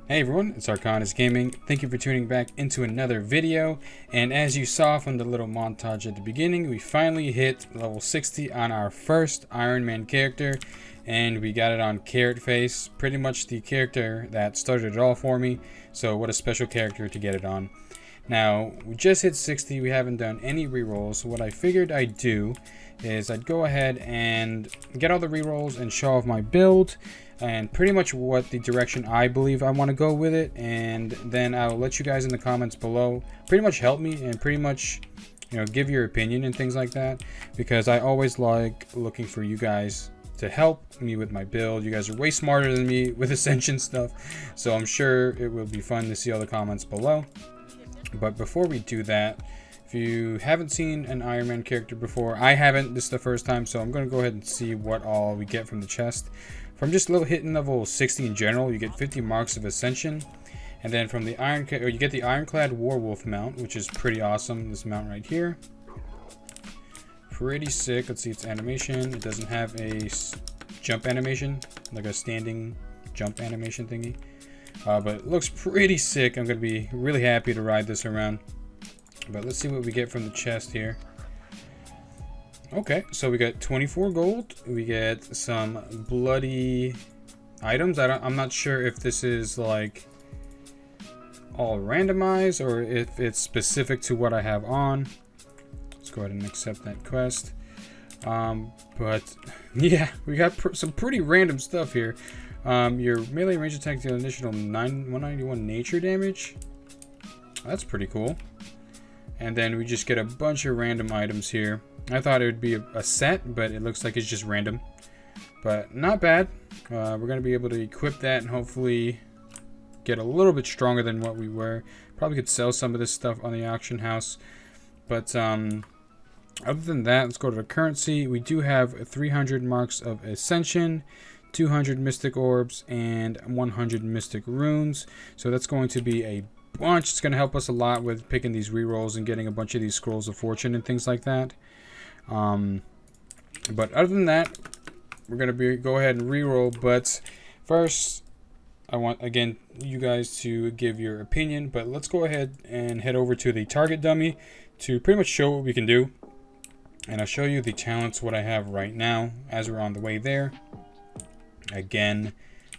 Hey everyone, it's Arkondus Gaming. Thank you for tuning back into another video. And as you saw from the little montage at the beginning, we finally hit level 60 on our first Iron Man character. And we got it on Carrotface, pretty much the character that started it all for me. So what a special character to get it on. Now, we just hit 60, we haven't done any rerolls. So what I figured I'd do is I'd go ahead and get all the rerolls and show off my build and pretty much what the direction I believe I want to go with it, and then I'll let you guys in the comments below pretty much help me and pretty much, you know, give your opinion and things like that, because I always like looking for you guys to help me with my build. You guys are way smarter than me with Ascension stuff, so I'm sure it will be fun to see all the comments below. But before we do that, if you haven't seen an Iron Man character before, I haven't, this is the first time, so I'm going to go ahead and see what all we get from the chest. From just hitting level 60 in general, you get 50 marks of Ascension. And then from the you get the Ironclad Warwolf mount, which is pretty awesome, this mount right here. Pretty sick. Let's see its animation. It doesn't have a jump animation, like a standing jump animation thingy. But it looks pretty sick. I'm going to be really happy to ride this around. But let's see what we get from the chest here. Okay, so we got 24 gold. We get some bloody items. I'm not sure if this is like all randomized or if it's specific to what I have on. Let's go ahead and accept that quest. But yeah, we got some pretty random stuff here. Your melee range attack deals additional 191 nature damage. That's pretty cool. And then we just get a bunch of random items here. I thought it would be a set, but it looks like it's just random. But not bad. We're going to be able to equip that and hopefully get a little bit stronger than what we were. Probably could sell some of this stuff on the auction house. But other than that, let's go to the currency. We do have 300 marks of Ascension, 200 Mystic Orbs, and 100 Mystic Runes. So that's going to be a bunch. It's going to help us a lot with picking these rerolls and getting a bunch of these Scrolls of Fortune and things like that. But other than that, we're going to go ahead and reroll. But first, I want, again, you guys to give your opinion. But let's go ahead and head over to the target dummy to pretty much show what we can do. And I'll show you the talents, what I have right now as we're on the way there. Again,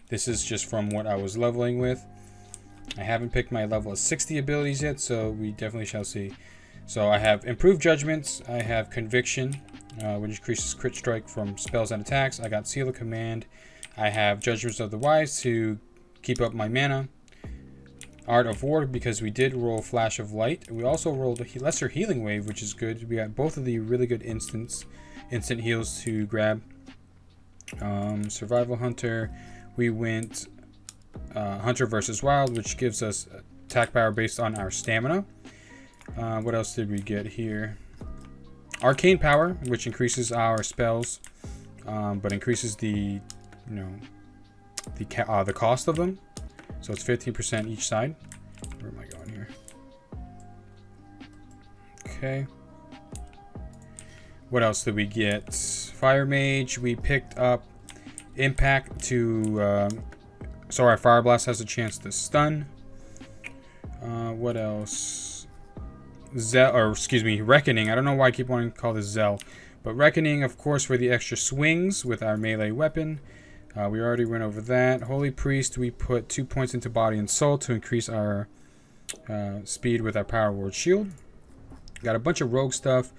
this is just from what I was leveling with. I haven't picked my level of 60 abilities yet, so we definitely shall see. So I have Improved Judgments, I have Conviction, which increases crit strike from spells and attacks. I got Seal of Command, I have Judgments of the Wise to keep up my mana. Art of War, because we did roll Flash of Light. We also rolled a Lesser Healing Wave, which is good. We got both of the really good instant heals to grab. Survival Hunter, we went Hunter versus Wild, which gives us attack power based on our stamina. What else did we get here? Arcane Power, which increases our spells, but increases the, the cost of them. So it's 15% each side. Where am I going here? Okay. What else did we get? Fire Mage. We picked up Impact to. So our Fire Blast has a chance to stun. What else? Reckoning. I don't know why I keep wanting to call this Zell. But Reckoning, of course, for the extra swings with our melee weapon. We already went over that. Holy Priest, we put 2 points into Body and Soul to increase our speed with our Power Word Shield. Got a bunch of rogue stuff.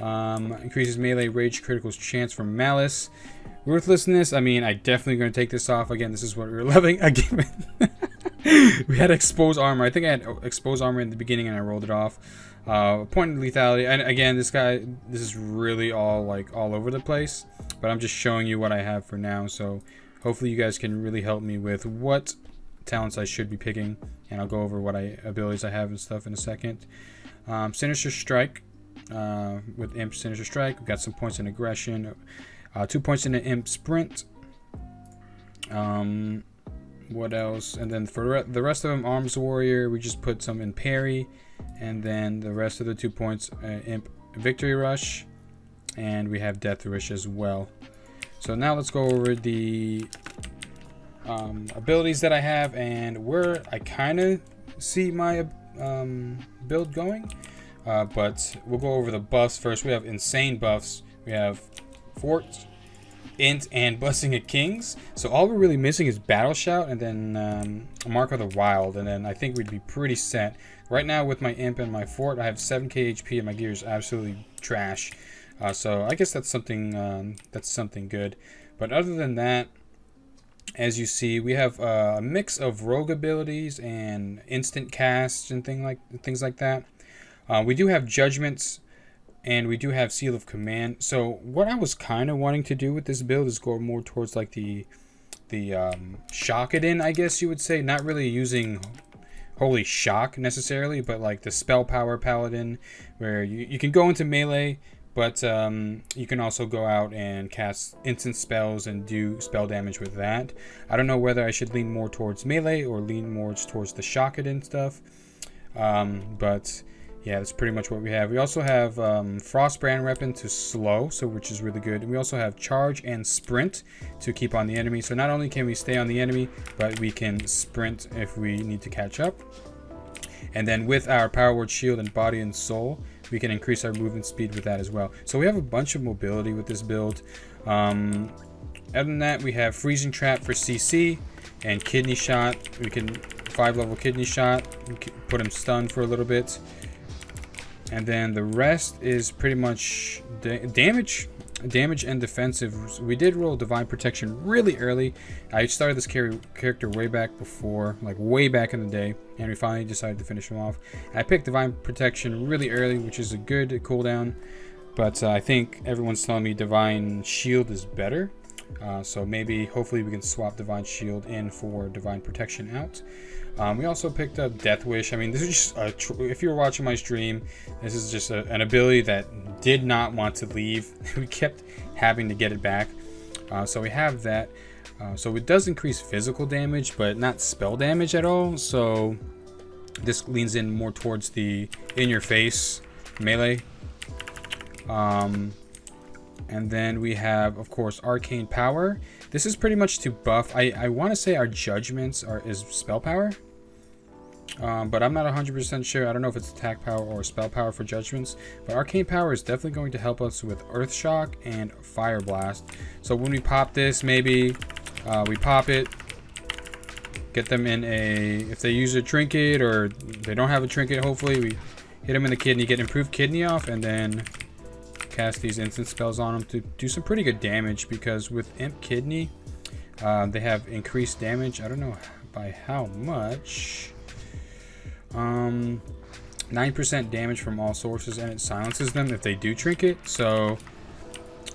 Increases melee rage criticals chance from Malice. Ruthlessness, I mean, I definitely going to take this off. Again, this is what we were leveling. Again, we had Exposed Armor. I think I had Exposed Armor in the beginning and I rolled it off. Point Lethality. And again, this is really all over the place. But I'm just showing you what I have for now. So hopefully you guys can really help me with what talents I should be picking. And I'll go over what abilities I have and stuff in a second. Sinister Strike. With Imp Sinister Strike, we've got some points in Aggression, 2 points in the Imp Sprint. What else? And then for the rest of them, Arms Warrior, we just put some in Parry, and then the rest of the 2 points, Imp Victory Rush, and we have Death Wish as well. So now let's go over the abilities that I have and where I kind of see my build going. But we'll go over the buffs first. We have insane buffs. We have Fort, Int, and Blessing of Kings. So all we're really missing is Battle Shout and then Mark of the Wild. And then I think we'd be pretty set. Right now with my Imp and my Fort, I have 7k HP and my gear is absolutely trash. So I guess that's something good. But other than that, as you see, we have a mix of rogue abilities and instant casts and things like that. We do have judgments and we do have seal of command. So what I was kind of wanting to do with this build is go more towards like the shock it in, I guess you would say. Not really using holy shock necessarily, but like the spell power paladin, where you can go into melee, but you can also go out and cast instant spells and do spell damage with that. I don't know whether I should lean more towards melee or lean more towards the shock it in stuff, but yeah, that's pretty much what we have. We also have Frostbrand weapon to slow, so which is really good. And we also have charge and sprint to keep on the enemy. So not only can we stay on the enemy, but we can sprint if we need to catch up. And then with our power word shield and body and soul, we can increase our movement speed with that as well. So we have a bunch of mobility with this build. Other than that, we have freezing trap for CC and kidney shot. We can 5-level kidney shot. We can put him stunned for a little bit. And then the rest is pretty much damage and defensive. We did roll divine protection really early. I started this character way back before, like way back in the day, and we finally decided to finish him off. And I picked divine protection really early, which is a good cooldown, but I think everyone's telling me divine shield is better. So maybe, hopefully we can swap divine shield in for divine protection out. We also picked up Death Wish. I mean, this is just if you were watching my stream, this is just an ability that did not want to leave. We kept having to get it back. So we have that. So it does increase physical damage, but not spell damage at all. So this leans in more towards the in-your-face melee. And then we have, of course, Arcane Power. This is pretty much to buff. I want to say our judgments is spell power. But I'm not 100% sure. I don't know if it's attack power or spell power for judgments. But Arcane Power is definitely going to help us with Earth Shock and Fire Blast. So when we pop this, maybe we pop it, get them in a... If they use a trinket or they don't have a trinket, hopefully we hit them in the kidney, get improved kidney off, and then cast these instant spells on them to do some pretty good damage, because with Imp Kidney, they have increased damage. I don't know by how much. 9% damage from all sources, and it silences them if they do trinket. So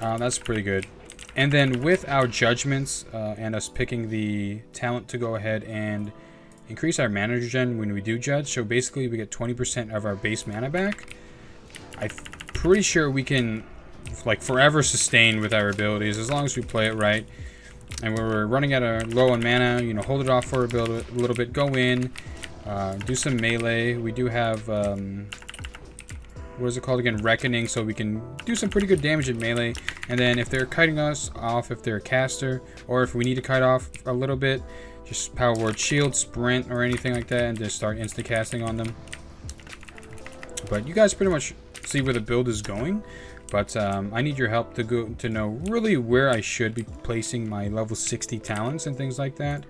that's pretty good. And then with our judgments and us picking the talent to go ahead and increase our mana regen when we do judge. So basically we get 20% of our base mana back. I'm pretty sure we can like forever sustain with our abilities as long as we play it right. And when we're running at a low on mana, you know, hold it off for a little bit, go in, do some melee. We do have what is it called again, Reckoning, so we can do some pretty good damage in melee. And then if they're kiting us off, if they're a caster, or if we need to kite off a little bit, just power word shield, sprint, or anything like that, and just start insta casting on them. But you guys pretty much see where the build is going. But I need your help to know really where I should be placing my level 60 talents and things like that.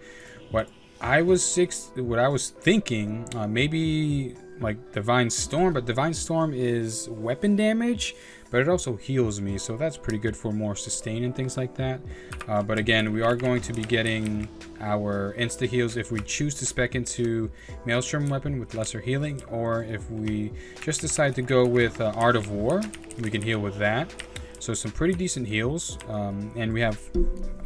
What I was thinking, maybe like Divine Storm, but Divine Storm is weapon damage, but it also heals me, so that's pretty good for more sustain and things like that. But again, we are going to be getting our insta heals if we choose to spec into Maelstrom weapon with lesser healing, or if we just decide to go with Art of War, we can heal with that. So some pretty decent heals, and we have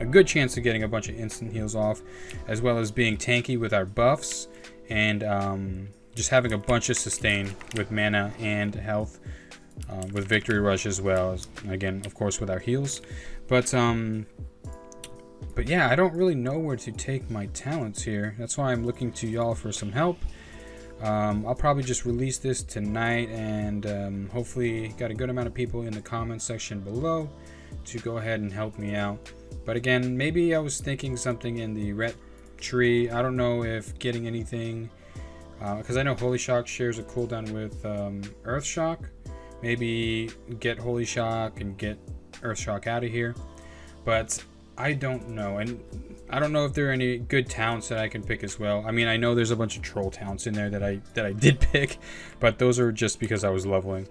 a good chance of getting a bunch of instant heals off, as well as being tanky with our buffs, and just having a bunch of sustain with mana and health, with Victory Rush as well, as, again, of course, with our heals. But yeah, I don't really know where to take my talents here. That's why I'm looking to y'all for some help. I'll probably just release this tonight, and hopefully got a good amount of people in the comments section below to go ahead and help me out. But again, maybe I was thinking something in the tree. I don't know if getting anything, because I know Holy Shock shares a cooldown with Earth Shock. Maybe get Holy Shock and get Earth Shock out of here. But I don't know, and I don't know if there are any good towns that I can pick as well. I mean, I know there's a bunch of troll towns in there that I did pick, but those are just because I was leveling.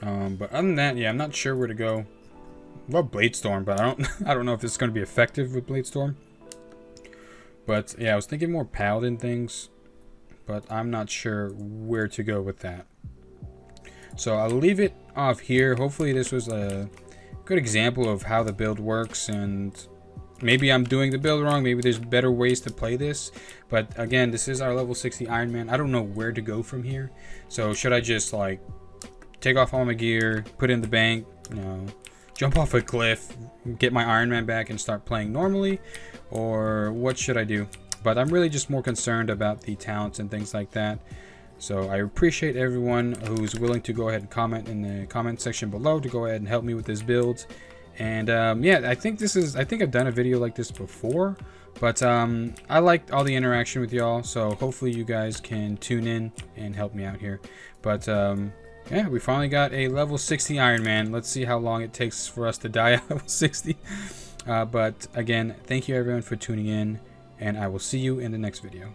But other than that, yeah, I'm not sure where to go. Well, Bladestorm, but I don't know if it's going to be effective with Bladestorm. But yeah, I was thinking more Paladin things, but I'm not sure where to go with that. So I'll leave it off here. Hopefully this was a good example of how the build works, and maybe I'm doing the build wrong. Maybe there's better ways to play this. But again, this is our level 60 Iron Man. I don't know where to go from here. So should I just like take off all my gear, put it in the bank, you know, jump off a cliff, get my Iron Man back and start playing normally? Or what should I do? But I'm really just more concerned about the talents and things like that. So I appreciate everyone who's willing to go ahead and comment in the comment section below to go ahead and help me with this build. And yeah, I think I've done a video like this before, but I liked all the interaction with y'all, so hopefully you guys can tune in and help me out here. But yeah, we finally got a level 60 Iron Man. Let's see how long it takes for us to die at level 60. But again, thank you everyone for tuning in, and I will see you in the next video.